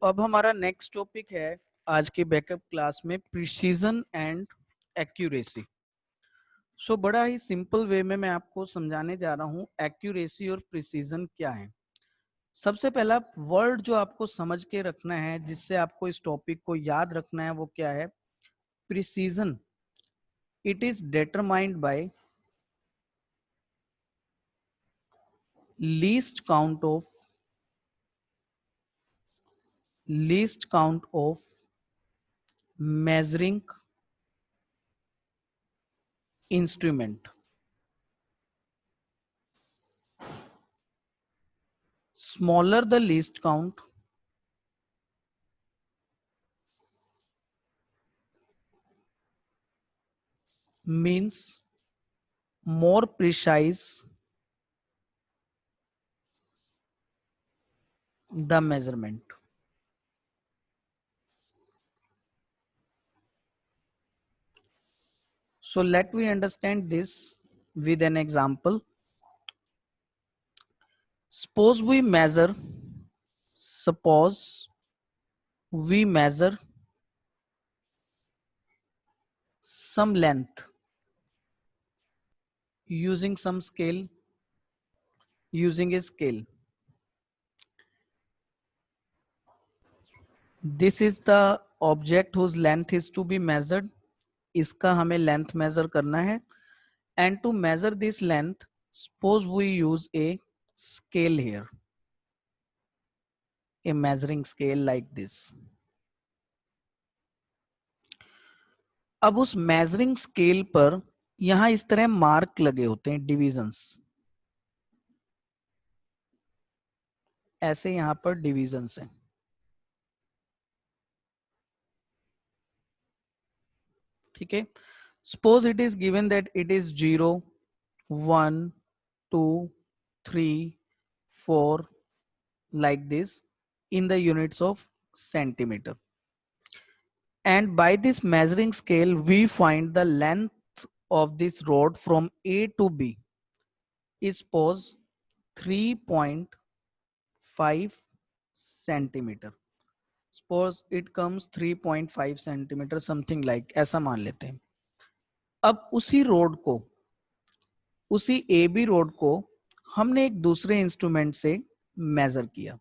अब हमारा next topic है आज की बैकअप क्लास में प्रिसीजन एंड एक्यूरेसी। बड़ा ही सिंपल वे में मैं आपको समझाने जा रहा हूँ एक्यूरेसी और प्रिसीजन क्या है। सबसे पहला वर्ड जो आपको समझ के रखना है, जिससे आपको इस टॉपिक को याद रखना है, वो क्या है? Precision. It is determined by least count of measuring instrument. Smaller the least count, means more precise the measurement. So let me understand this with an example. Suppose we measure some length using a scale. This is the object whose length is to be measured. इसका हमें length measure करना है. And to measure this length, suppose we use a scale here, a measuring scale like this. अब उस measuring scale पर यहां इस तरह मार्क लगे होते हैं, डिविजन्स. ऐसे यहां पर डिविजन्स हैं. ठीक है. Suppose it is given that it is 0, 1, 2, 3, 4 like this in the units of centimeter. And by this measuring scale, we find the length of this rod from A to B is suppose 3.5 centimeter. Suppose it comes 3.5 centimeter, something like ऐसा मान लेते हैं. अब उसी AB road को हमने एक दूसरे इंस्ट्रूमेंट से मेजर किया.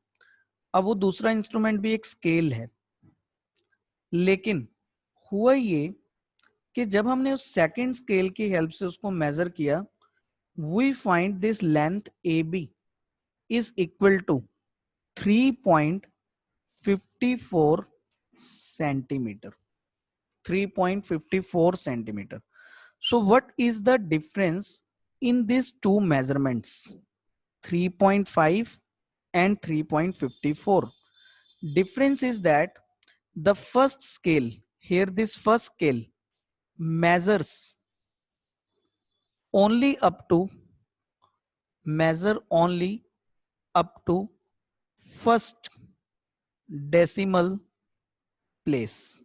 अब वो दूसरा इंस्ट्रूमेंट भी एक स्केल है, लेकिन हुआ ये कि जब हमने उस सेकंड स्केल की हेल्प से उसको मेजर किया, we find this length AB is equal to 3.54 centimeter. 3.54 centimeter. So what is the difference in these two measurements? 3.5 and 3.54. Difference is that the first scale, here this first scale measures only up to first decimal place.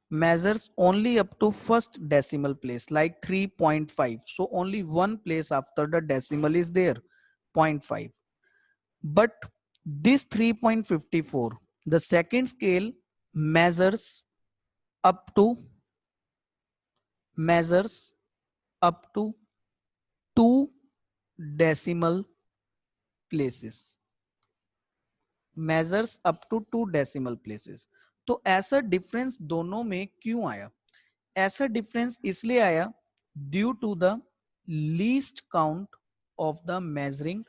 Measures only up to first decimal place, like 3.5. So only one place after the decimal is there, 0.5. But this 3.54, the second scale measures up to 2 decimal places. Measures up to 2 decimal places. तो ऐसा difference दोनों में क्यों आया? ऐसा difference इसलिए आया due to the least count of the measuring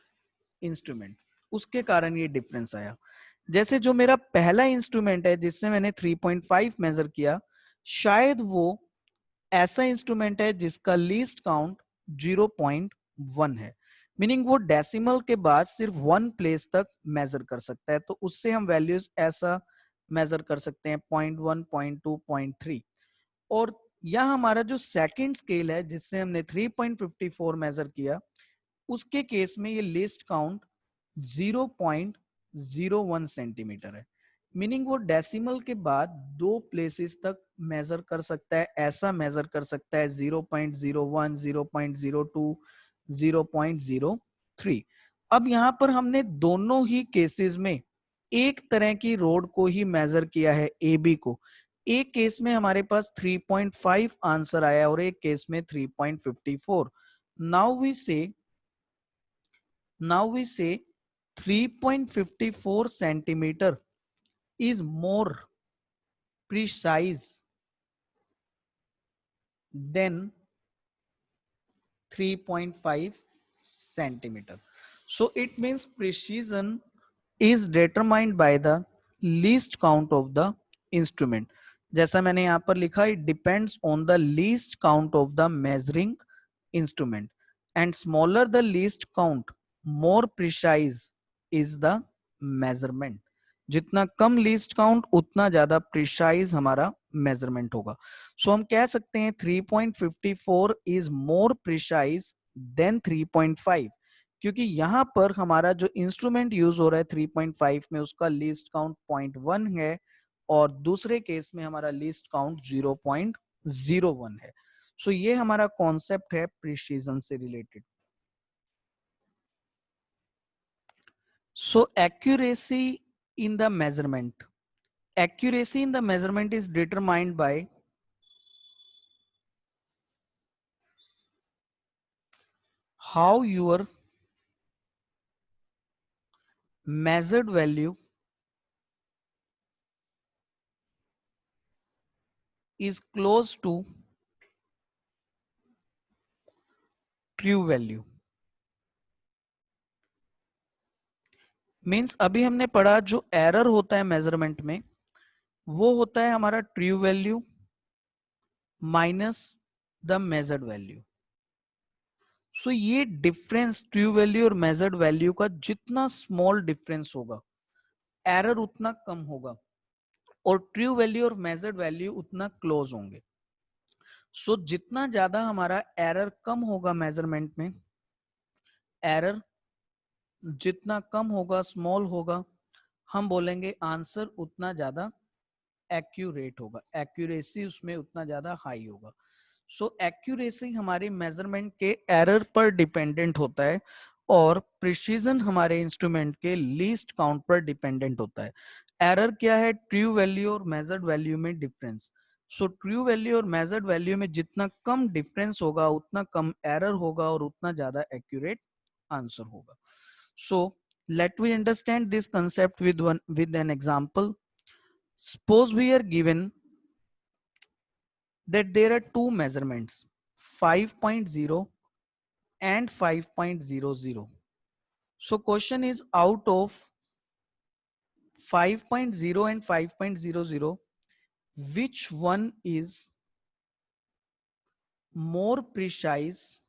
instrument. उसके कारण ये डिफरेंस आया. जैसे जो मेरा पहला इंस्ट्रूमेंट है जिससे मैंने 3.5 मेजर किया, शायद वो ऐसा इंस्ट्रूमेंट है जिसका लीस्ट काउंट 0.1 है, मीनिंग वो डेसिमल के बाद सिर्फ 1 प्लेस तक मेजर कर सकता है. तो उससे हम वैल्यूज ऐसा मेजर कर सकते हैं 0.1, 0.2, 0.3. और यहाँ हमारा जो सेकंड स्केल है जिससे हमने 3.54 मेजर किया, उसके केस में ये लीस्ट काउंट 0.01 सेंटीमीटर है, मीनिंग वो डेसिमल के बाद 2 प्लेसेस तक मेजर कर सकता है. ऐसा मेजर कर सकता है 0.01, 0.02, 0.03. अब यहाँ पर हमने दोनों ही केसेस में एक तरह की रोड को ही मेजर किया है, ए बी को। एक केस में हमारे पास 3.5 आंसर आया और एक केस में 3.54। नाउ वी से 3.54 centimeter is more precise than 3.5 centimeter. So it means precision is determined by the least count of the instrument. जैसा मैंने यहाँ पर लिखा, it depends on the least count of the measuring instrument, and smaller the least count, more precise is the measurement. जितना कम least count उतना ज्यादा precise हमारा measurement होगा। सो हम कह सकते हैं 3.54 इज मोर प्रिसाइज देन 3.5, क्योंकि यहां पर हमारा जो इंस्ट्रूमेंट यूज हो रहा है 3.5 में उसका लीस्ट काउंट 0.1 है और दूसरे केस में हमारा लीस्ट काउंट 0.01 है। सो ये हमारा कॉन्सेप्ट है प्रिसीजन से related. So accuracy in the measurement, accuracy in the measurement is determined by how your measured value is close to true value। Means अभी हमने पढ़ा जो एरर होता है मेजरमेंट में वो होता है हमारा true value minus the measured value. So ये डिफरेंस ट्रू वैल्यू और मेजर्ड वैल्यू का जितना स्मॉल डिफरेंस होगा एरर उतना कम होगा और ट्रू वैल्यू और मेजर्ड वैल्यू उतना क्लोज होंगे। सो जितना ज्यादा हमारा एरर कम होगा मेजरमेंट में, एरर जितना कम होगा, स्मॉल होगा, हम बोलेंगे आंसर उतना ज्यादा एक्यूरेट होगा, एक्यूरेसी उसमें उतना ज्यादा हाई होगा। सो एक्यूरेसी हमारे मेजरमेंट के एरर पर डिपेंडेंट होता है और प्रिसीजन हमारे इंस्ट्रूमेंट के लीस्ट काउंट पर डिपेंडेंट होता है। एरर क्या है? ट्रू वैल्यू और मेजर्ड वैल्यू में डिफरेंस। सो ट्रू वैल्यू और मेजर्ड वैल्यू में जितना कम डिफरेंस होगा उतना कम एरर होगा और उतना ज्यादा एक्यूरेट आंसर होगा। सो let we understand this concept with an example. Suppose we are given that there are two measurements 5.0 and 5.00. So question is, out of 5.0 and 5.00, which one is more precise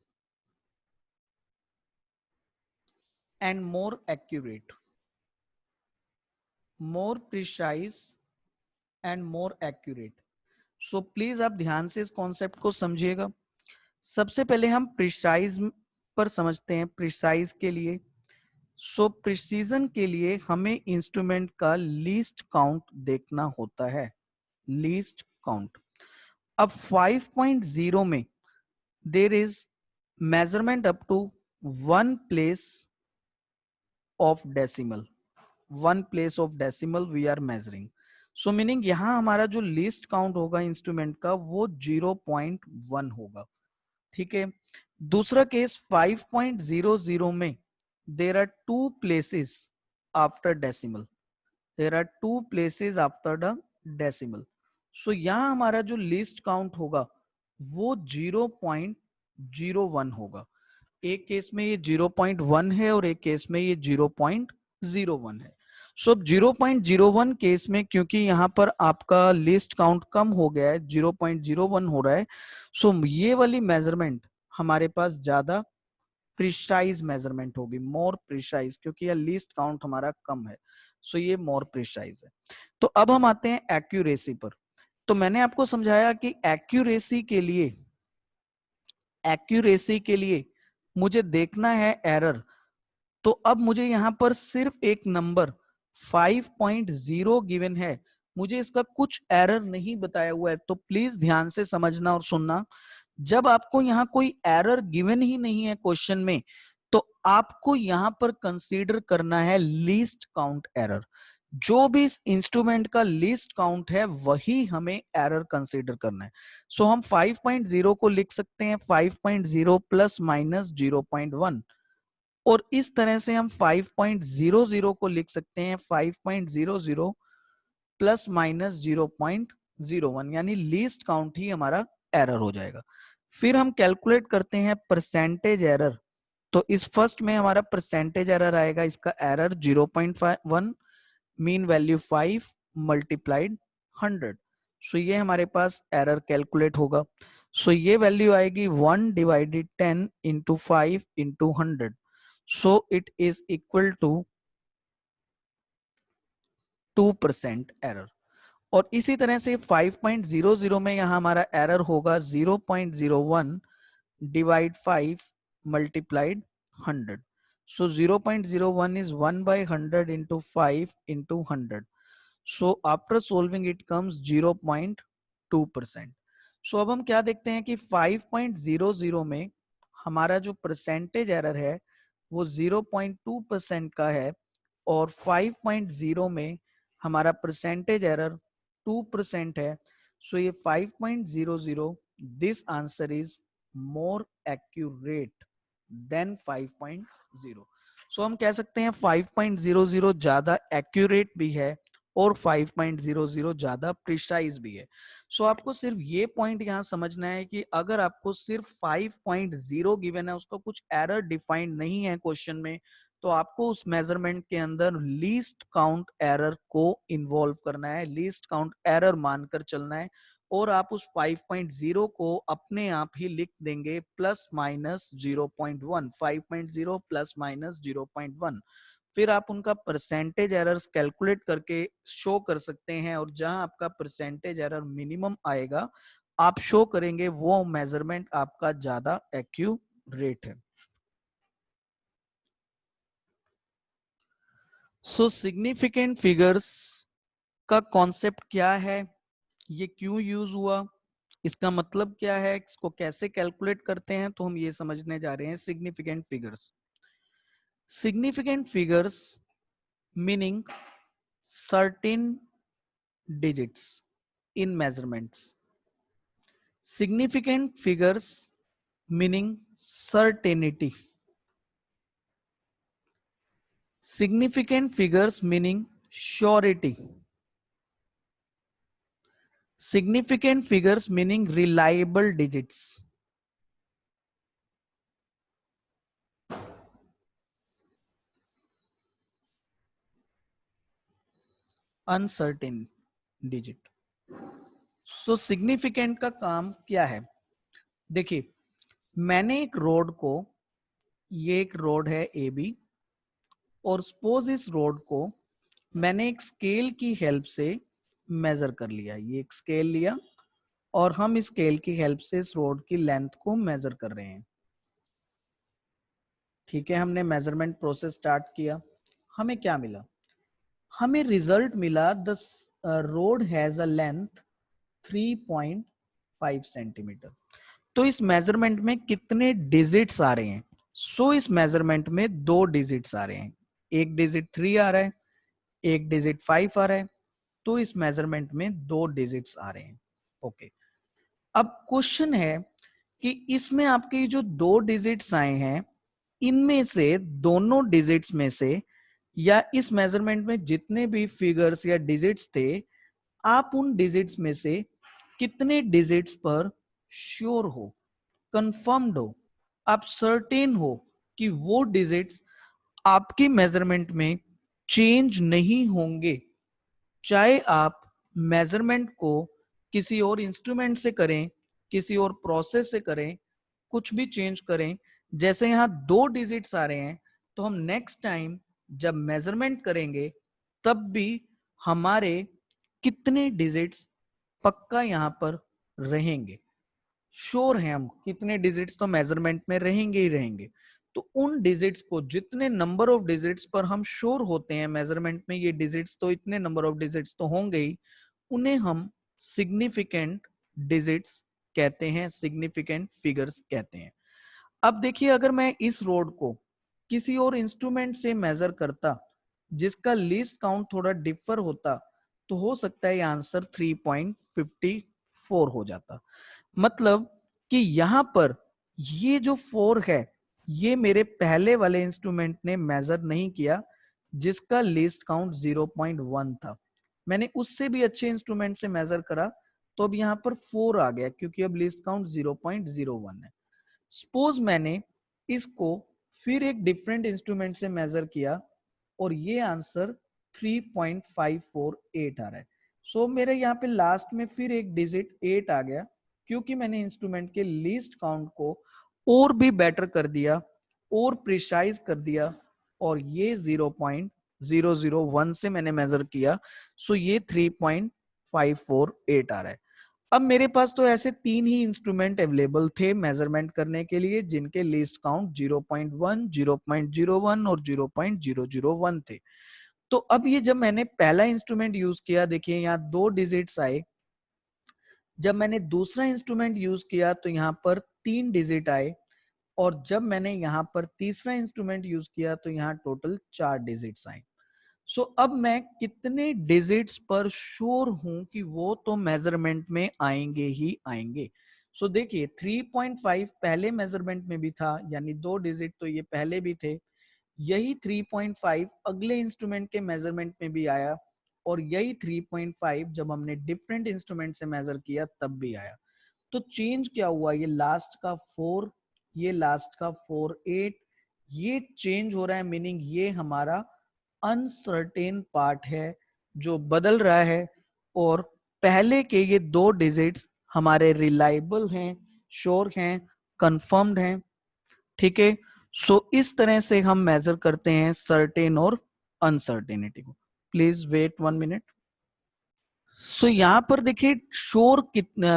and more accurate? More precise and more accurate. So please आप ध्यान से इस concept को समझिएगा। सबसे पहले हम precise पर समझते हैं। प्रिसाइज के लिए, सो प्रिसीजन के लिए हमें इंस्ट्रूमेंट का लीस्ट काउंट देखना होता है, लीस्ट काउंट। अब 5.0 में there is measurement up to 1 place of decimal, 1 place of decimal we are measuring. So meaning यहां हमारा जो लीस्ट काउंट होगा इंस्ट्रूमेंट का वो 0.1 होगा। ठीक है। दूसरा केस 5.00 में there are 2 places after decimal, there are 2 places after the decimal. So यहां हमारा जो लीस्ट काउंट होगा वो 0.01 होगा। एक केस में ये 0.1 है और एक केस में ये 0.01 है। सो 0.01 केस में क्योंकि यहाँ पर आपका लिस्ट काउंट कम हो गया है, 0.01 हो रहा है, सो ये वाली मेजरमेंट हमारे पास ज्यादा प्रिसाइज मेजरमेंट होगी, मोर प्रिसाइज, क्योंकि यह लिस्ट काउंट हमारा कम है। सो ये मोर प्रिसाइज है। तो अब हम आते हैं एक्यूरेसी पर। तो मैंने आपको समझाया कि एक्यूरेसी के लिए मुझे देखना है एरर। तो अब मुझे यहां पर सिर्फ एक नंबर 5.0 गिवन है, मुझे इसका कुछ एरर नहीं बताया हुआ है। तो प्लीज ध्यान से समझना और सुनना, जब आपको यहाँ कोई एरर गिवन ही नहीं है क्वेश्चन में, तो आपको यहां पर कंसीडर करना है लीस्ट काउंट एरर। जो भी इस इंस्ट्रूमेंट का लीस्ट काउंट है वही हमें एरर कंसीडर करना है। सो हम 5.0 को लिख सकते हैं 5.0 प्लस माइनस 0.1, और इस तरह से हम 5.00 को लिख सकते हैं 5.00 प्लस माइनस 0.01, यानी लीस्ट काउंट ही हमारा एरर हो जाएगा। फिर हम कैलकुलेट करते हैं परसेंटेज एरर। तो इस फर्स्ट में हमारा परसेंटेज एरर आएगा, इसका एरर 0.1, मीन वैल्यू 5 मल्टीप्लाइड 100। सो ये हमारे पास एरर कैलकुलेट होगा। सो ये वैल्यू आएगी 1 divided 10 into 5 into 100। So it is equal to 2% error. और इसी तरह से 5.00 में यहाँ हमारा एरर होगा 0.01 divide 5 multiplied 100। So 0.01 is 1 by 100 into 5 into 100. So after solving it comes 0.2%. So अब हम क्या देखते हैं कि 5.00 में हमारा जो परसेंटेज एरर है वो 0.2% का है, और 5.0 में हमारा परसेंटेज एरर 2% है। सो ये 5.00, this answer is more accurate then 5.0। सो हम कह सकते हैं 5.00 ज्यादा एक्यूरेट भी है और 5.00 ज्यादा प्रिसाइज भी है। सो आपको सिर्फ ये पॉइंट यहाँ समझना है कि अगर आपको सिर्फ 5.0 गिवन है, उसका कुछ एरर डिफाइंड नहीं है क्वेश्चन में, तो आपको उस मेजरमेंट के अंदर लीस्ट काउंट एरर को इन्वॉल्व करना है, लीस्ट काउंट एरर मानकर चलना है, और आप उस 5.0 को अपने आप ही लिख देंगे प्लस माइनस 0.1, 5.0 प्लस माइनस 0.1। फिर आप उनका परसेंटेज एरर्स कैलकुलेट करके शो कर सकते हैं, और जहां आपका परसेंटेज एरर मिनिमम आएगा आप शो करेंगे वो मेजरमेंट आपका ज्यादा एक्यूरेट है। सो सिग्निफिकेंट फिगर्स का कॉन्सेप्ट क्या है, ये क्यों यूज हुआ, इसका मतलब क्या है, इसको कैसे कैलकुलेट करते हैं, तो हम ये समझने जा रहे हैं significant figures. Significant figures meaning certain digits in measurements. Significant figures meaning certainty. Significant figures meaning surety. Significant figures meaning reliable digits. Uncertain digit. So significant का काम क्या है, देखिए मैंने एक रोड को, ये एक रोड है ए बी, और सपोज इस रोड को मैंने एक स्केल की हेल्प से मेजर कर लिया, ये एक स्केल लिया और हम इस स्केल की हेल्प से इस रोड की लेंथ को मेजर कर रहे हैं। ठीक है, हमने मेजरमेंट प्रोसेस स्टार्ट किया, हमें क्या मिला, हमें रिजल्ट मिला the road has a length 3.5 centimetre. तो इस मेजरमेंट में कितने डिजिट्स आ रहे हैं, सो इस मेजरमेंट में 2 डिजिट्स आ रहे हैं, एक डिजिट 3 आ रहा है, एक डिजिट 5 आ रहा है, तो इस मेजरमेंट में 2 डिजिट्स आ रहे हैं। ओके, अब क्वेश्चन है कि इसमें आपके जो 2 डिजिट्स आए हैं, इनमें से दोनों डिजिट्स में से या इस मेजरमेंट में जितने भी फिगर्स या डिजिट्स थे, आप उन डिजिट्स में से कितने डिजिट्स पर श्योर हो, कंफर्म्ड हो, आप सर्टेन हो कि वो डिजिट्स आपके मेजरमेंट में चेंज नहीं होंगे, चाहे आप मेजरमेंट को किसी और इंस्ट्रूमेंट से करें, किसी और प्रोसेस से करें, कुछ भी चेंज करें। जैसे यहाँ 2 डिजिट्स आ रहे हैं, तो हम नेक्स्ट टाइम जब मेजरमेंट करेंगे तब भी हमारे कितने डिजिट्स पक्का यहाँ पर रहेंगे, श्योर हैं हम कितने डिजिट्स तो मेजरमेंट में रहेंगे ही रहेंगे। तो उन डिजिट्स को, जितने नंबर ऑफ डिजिट्स पर हम श्योर होते हैं मेजरमेंट में ये डिजिट्स तो इतने नंबर ऑफ डिजिट्स तो होंगे ही, उन्हें हम सिग्निफिकेंट डिजिट्स कहते हैं, सिग्निफिकेंट फिगर्स कहते हैं। अब देखिए, अगर मैं इस रोड को किसी और इंस्ट्रूमेंट से मेजर करता जिसका लीस्ट काउंट थोड़ा डिफर होता तो हो सकता है ये आंसर 3.54 हो जाता। मतलब कि यहां पर ये जो 4 है ये मेरे पहले वाले इंस्ट्रूमेंट ने मेजर नहीं किया जिसका लीस्ट काउंट 0.1 था। मैंने उससे भी अच्छे इंस्ट्रूमेंट से मेजर करा तो अब यहाँ पर 4 आ गया क्योंकि अब लीस्ट काउंट 0.01 है। सपोज मैंने इसको फिर एक डिफरेंट इंस्ट्रूमेंट से मेजर किया और ये आंसर 3.548 आ रहा है। सो मेरे यहाँ पे लास्ट में फिर एक डिजिट 8 आ गया क्योंकि मैंने इंस्ट्रूमेंट के लीस्ट काउंट को और भी बेटर कर दिया और प्रिसाइज कर दिया और ये 0.001 से मैंने मेजर किया। सो ये 3.548 आ रहा है। अब मेरे पास तो ऐसे 3 ही इंस्ट्रूमेंट अवेलेबल थे मेजरमेंट करने के लिए जिनके लीस्ट काउंट 0.1, 0.01 और 0.001 थे। तो अब ये जब मैंने पहला इंस्ट्रूमेंट यूज किया, देखिए यहाँ 2 डिजिट्स आए। जब मैंने दूसरा इंस्ट्रूमेंट यूज किया तो यहाँ पर 3 डिजिट आए और जब मैंने यहाँ पर तीसरा इंस्ट्रूमेंट यूज किया तो यहाँ टोटल 4 डिजिट्स आए। सो अब मैं कितने डिजिट्स पर श्योर हूं कि वो तो मेजरमेंट में आएंगे ही आएंगे। सो देखिए 3.5 पहले मेजरमेंट में भी था यानी 2 डिजिट तो ये पहले भी थे। यही 3.5 अगले इंस्ट्रूमेंट के मेजरमेंट में भी आया और यही 3.5 जब हमने डिफरेंट इंस्ट्रूमेंट से मेजर किया तब भी आया। तो चेंज क्या हुआ, ये लास्ट का 4, ये लास्ट का 4 8, ये चेंज हो रहा है। मीनिंग ये हमारा अनसर्टेन पार्ट है जो बदल रहा है और पहले के ये 2 डिजिट्स हमारे रिलायबल हैं, श्योर हैं, कंफर्म्ड हैं। ठीक है। सो इस तरह से हम मेजर करते हैं सर्टेन और अनसर्टेनिटी को। Please wait 1 minute. सो यहाँ पर देखिए श्योर कितने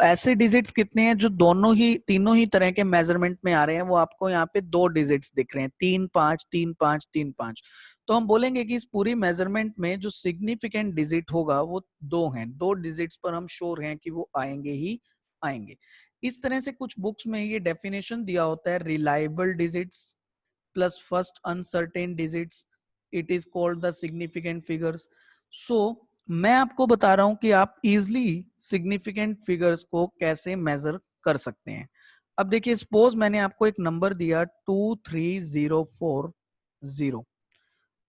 ऐसे डिजिट्स कितने हैं जो दोनों ही तीनों ही तरह के मेजरमेंट में आ रहे हैं। वो आपको यहाँ पे 2 डिजिट्स दिख रहे हैं, 3 5 3 5 3 5। तो हम बोलेंगे कि इस पूरी मेजरमेंट में जो सिग्निफिकेंट डिजिट होगा वो 2 हैं। 2 डिजिट्स पर हम श्योर हैं कि वो आएंगे ही आएंगे। इस तरह से कुछ बुक्स में ये डेफिनेशन दिया होता है, reliable digits plus first uncertain digits, it is called the significant figures. So मैं आपको बता रहा हूं कि आप इजिली सिग्निफिकेंट फिगर्स को कैसे मेजर कर सकते हैं। अब देखिए सपोज मैंने आपको एक नंबर दिया 23040,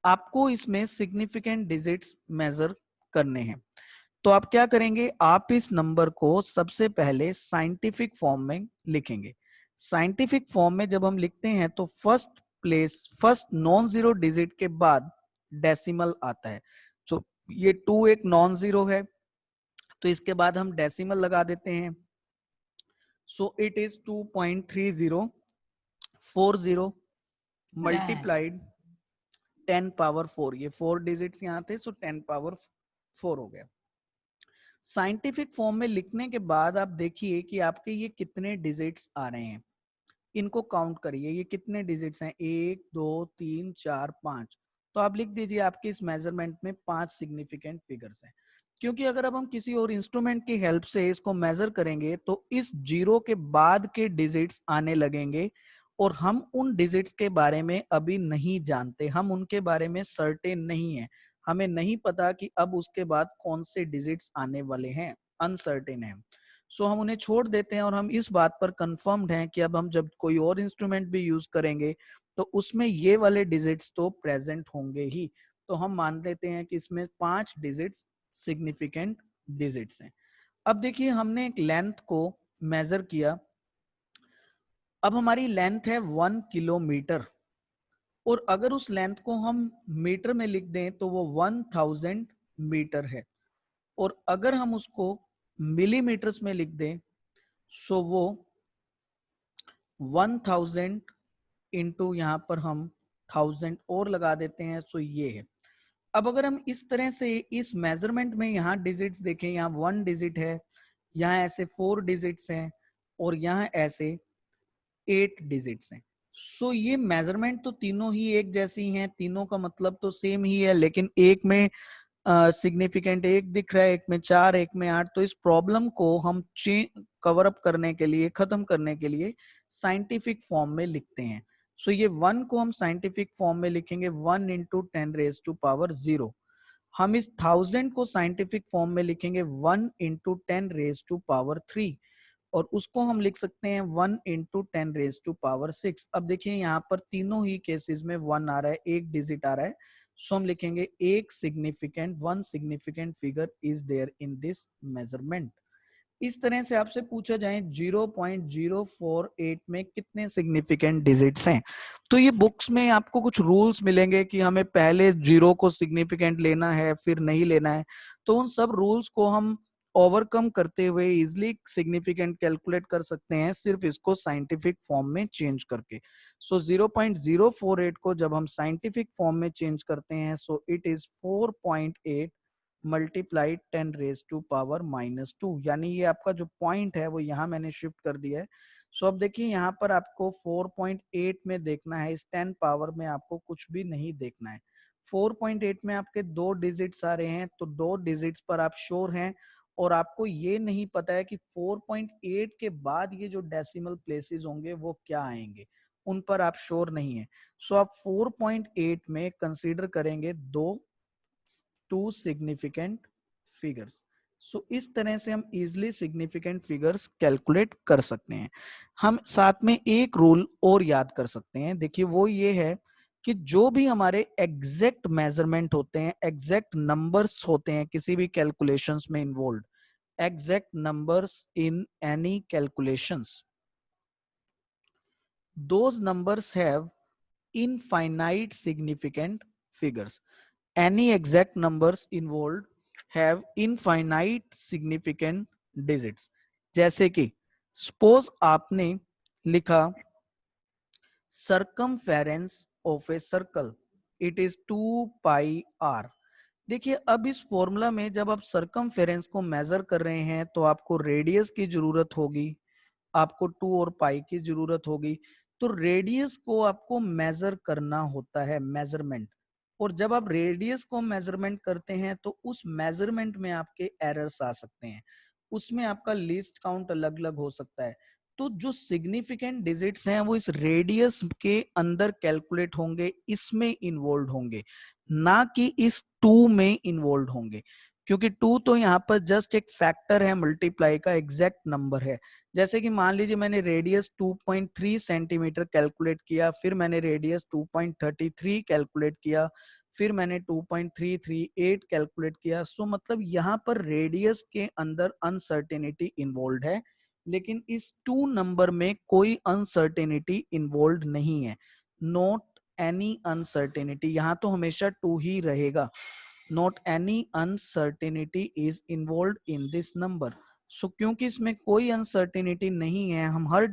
आपको इसमें सिग्निफिकेंट डिजिट्स मेजर करने हैं। तो आप क्या करेंगे, आप इस नंबर को सबसे पहले साइंटिफिक फॉर्म में लिखेंगे। साइंटिफिक फॉर्म में जब हम लिखते हैं तो फर्स्ट नॉन जीरो डिजिट के बाद डेसिमल आता है। तो ये 2 एक नॉन जीरो है तो इसके बाद हम डेसिमल लगा देते हैं। सो इट इज 2.3040 मल्टीप्लाइड 10 पावर 4। ये 4 डिजिट्स यहाँ थे सो 10 पावर 4 हो गया। साइंटिफिक फॉर्म में लिखने के बाद आप देखिए कि आपके ये कितने डिजिट्स आ रहे हैं, इनको काउंट करिए। ये कितने डिजिट्स हैं, 1 2 3 4 5। तो आप लिख दीजिए आपके इस मेजरमेंट में 5 सिग्निफिकेंट फिगर्स हैं। क्योंकि अगर अब हम किसी और इंस्ट्रूमेंट की हेल्प से इसको मेजर करेंगे तो इस जीरो के बाद के डिजिट्स आने लगेंगे और हम उन डिजिट्स के बारे में अभी नहीं जानते, हम उनके बारे में सर्टेन नहीं है, हमें नहीं पता कि अब उसके बाद कौन से डिजिट्स आने वाले हैं, अनसर्टेन है। सो हम उन्हें छोड़ देते हैं और हम इस बात पर कंफर्म्ड हैं कि अब हम जब कोई और इंस्ट्रूमेंट भी यूज करेंगे तो उसमें ये वाले डिजिट्स तो प्रेजेंट होंगे ही। तो हम मान लेते हैं कि इसमें 5 डिजिट्स सिग्निफिकेंट डिजिट्स हैं। अब देखिए हमने एक लेंथ को मेजर किया। अब हमारी लेंथ है 1 किलोमीटर और अगर उस लेंथ को हम मीटर में लिख दें तो वो 1000 मीटर है और अगर हम उसको मिलीमीटर्स में लिख दें सो वो 1000 इंटू यहाँ पर हम 1000 और लगा देते हैं। सो ये है। अब अगर हम इस तरह से इस मेजरमेंट में यहाँ डिजिट्स देखें, यहाँ 1 डिजिट है, यहाँ ऐसे 4 डिजिट्स हैं और यहाँ ऐसे 8 डिजिट्स हैं। सो ये मेजरमेंट तो तीनों ही एक जैसी हैं, तीनों का मतलब तो सेम ही है, लेकिन एक में सिग्निफिकेंट 1 दिख रहा है, एक में 4, एक में 8। तो इस प्रॉब्लम को हम कवर अप करने के लिए, खत्म करने के लिए साइंटिफिक फॉर्म में लिखते हैं। सो ये 1 को हम साइंटिफिक फॉर्म में लिखेंगे 1 इंटू 10⁻�0। हम इस 1000 को साइंटिफिक फॉर्म में लिखेंगे 1 इंटू 10⁻3, और उसको हम लिख सकते हैं 1 इंटू 10⁻6। अब देखिए यहाँ पर तीनों ही केसेस में 1 आ रहा है, एक डिजिट आ रहा है, सो हम लिखेंगे one significant figure is there in this measurement. इस तरह से आपसे पूछा जाए 0.048 में कितने सिग्निफिकेंट डिजिट्स हैं, तो ये बुक्स में आपको कुछ रूल्स मिलेंगे कि हमें पहले जीरो को सिग्निफिकेंट लेना है फिर नहीं लेना है। तो उन सब रूल्स को हम ओवरकम करते हुए इजिली सिग्निफिकेंट कैलकुलेट कर सकते हैं, सिर्फ इसको साइंटिफिक फॉर्म में चेंज करके। सो 0.048 को जब हम साइंटिफिक फॉर्म में चेंज करते हैं, सो इट इज 4.8 मल्टीप्लाई 10⁻⁻², यानी ये आपका जो पॉइंट है वो यहाँ मैंने शिफ्ट कर दिया है। सो अब देखिए यहाँ पर आपको 4.8 में देखना है, इस 10 पावर में आपको कुछ भी नहीं देखना है। 4.8 में आपके 2 डिजिट्स आ रहे हैं, तो 2 डिजिट्स पर आप श्योर हैं, और आपको ये नहीं पता है कि 4.8 के बाद ये जो डेसिमल प्लेसेस होंगे वो क्या आएंगे, उन पर आप श्योर नहीं है। सो आप 4.8 में कंसीडर करेंगे टू सिग्निफिकेंट फिगर्स। सो इस तरह से हम इजिली सिग्निफिकेंट फिगर्स कैलकुलेट कर सकते हैं। हम साथ में एक रूल और याद कर सकते हैं, देखिए वो ये है कि जो भी हमारे एग्जैक्ट मेजरमेंट होते हैं, एग्जैक्ट नंबर्स होते हैं किसी भी कैलकुलेशंस में involve, exact numbers in any calculations, those numbers have infinite significant figures. Any exact numbers involved have infinite significant digits. जैसे कि सपोज आपने लिखा circumference of a circle, it is 2πr। देखिए अब इस फॉर्मूला में जब आप सर्कमफेरेंस को मेजर कर रहे हैं तो आपको रेडियस की जरूरत होगी, आपको 2 और पाई की जरूरत होगी। तो रेडियस को आपको मेजर करना होता है, मेजरमेंट, और जब आप रेडियस को मेजरमेंट करते हैं तो उस मेजरमेंट में आपके एरर्स आ सकते हैं, उसमें आपका लीस्ट काउंट अलग अलग हो सकता है। तो जो सिग्निफिकेंट डिजिट्स हैं वो इस रेडियस के अंदर कैलकुलेट होंगे, इसमें इन्वॉल्व होंगे, ना कि इस 2 में इन्वॉल्व होंगे, क्योंकि 2 तो यहाँ पर जस्ट एक फैक्टर है, मल्टीप्लाई का एग्जैक्ट नंबर है। जैसे कि मान लीजिए मैंने रेडियस 2.3 सेंटीमीटर कैलकुलेट किया, फिर मैंने रेडियस 2.33 कैलकुलेट किया, फिर मैंने 2.338 कैलकुलेट किया। सो मतलब यहाँ पर रेडियस के अंदर अनसर्टेनिटी इन्वॉल्व है, लेकिन इस 2 नंबर में कोई अनसर्टेनिटी इन्वॉल्व नहीं है। नॉट एनी अनसर्टेनिटी, यहाँ तो हमेशा 2 ही रहेगा। Not any uncertainty is involve in this number. So क्योंकि इसमें कोई अनसर्टेनिटी नहीं है, हम हर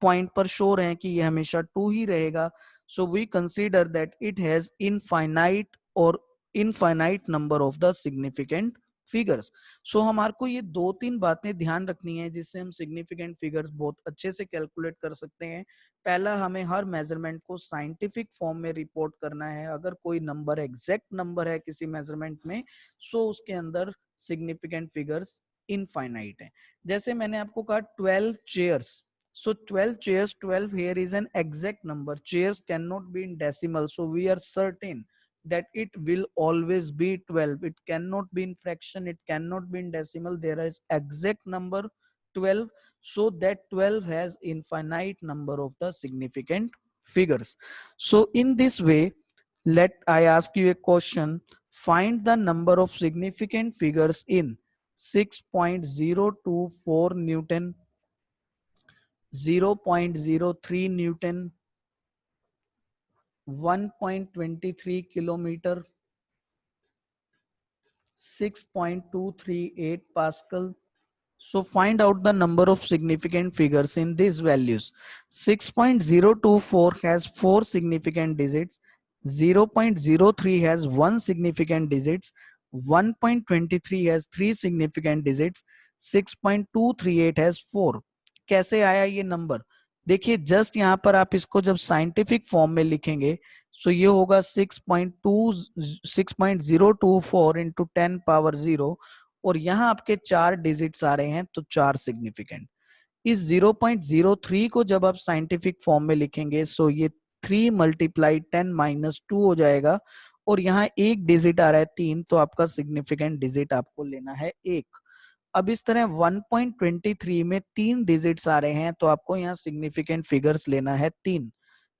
पॉइंट पर श्योर हैं कि ये हमेशा 2 ही रहेगा, so we consider that it has infinite और infinite number of the significant figures. So हमारे को ये 2-3 बातें ध्यान रखनी है जिससे हम सिग्निफिकेंट फिगर्स बहुत अच्छे से कैलकुलेट कर सकते हैं। पहला, हमें हर मेजरमेंट को साइंटिफिक फॉर्म में रिपोर्ट करना है। अगर कोई नंबर एग्जैक्ट नंबर है किसी मेजरमेंट में, सो उसके अंदर सिग्निफिकेंट फिगर्स इनफाइनाइट है। जैसे मैंने आपको कहा 12 chairs, so 12 chairs, 12 here is an exact number. Chairs cannot be in decimal, so we are certain that it will always be 12. It cannot be in fraction, it cannot be in decimal, there is exact number 12, so that 12 has infinite number of the significant figures. So in this way, let I ask you a question. Find the number of significant figures in 6.024 Newton, 0.03 Newton, 1.23 kilometer, 6.238 Pascal. So find out the number of significant figures in these values. 6.024 has 4 significant digits, 0.03 has 1 significant digits, 1.23 has 3 significant digits, 6.238 has 4. कैसे आया ये number? देखिए just यहाँ पर आप इसको जब scientific form में लिखेंगे, सो ये होगा 6.024 इंटू 10 पावर 0, और यहाँ आपके 4 डिजिट्स आ रहे हैं, तो 4 सिग्निफिकेंट। इस 0.03 को जब आप साइंटिफिक फॉर्म में लिखेंगे, सो ये 3 मल्टीप्लाई 10 माइनस 2 हो जाएगा, और यहाँ एक डिजिट आ रहा है 3, तो आपका सिग्निफिकेंट डिजिट आपको लेना है 1। अब इस तरह 1.23 में 3 डिजिट्स आ रहे हैं, तो आपको यहाँ सिग्निफिकेंट फिगर्स लेना है 3।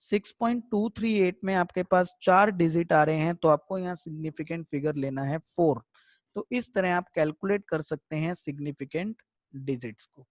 6.238 में आपके पास 4 डिजिट आ रहे हैं, तो आपको यहाँ सिग्निफिकेंट फिगर लेना है 4। तो इस तरह आप कैलकुलेट कर सकते हैं सिग्निफिकेंट डिजिट्स को।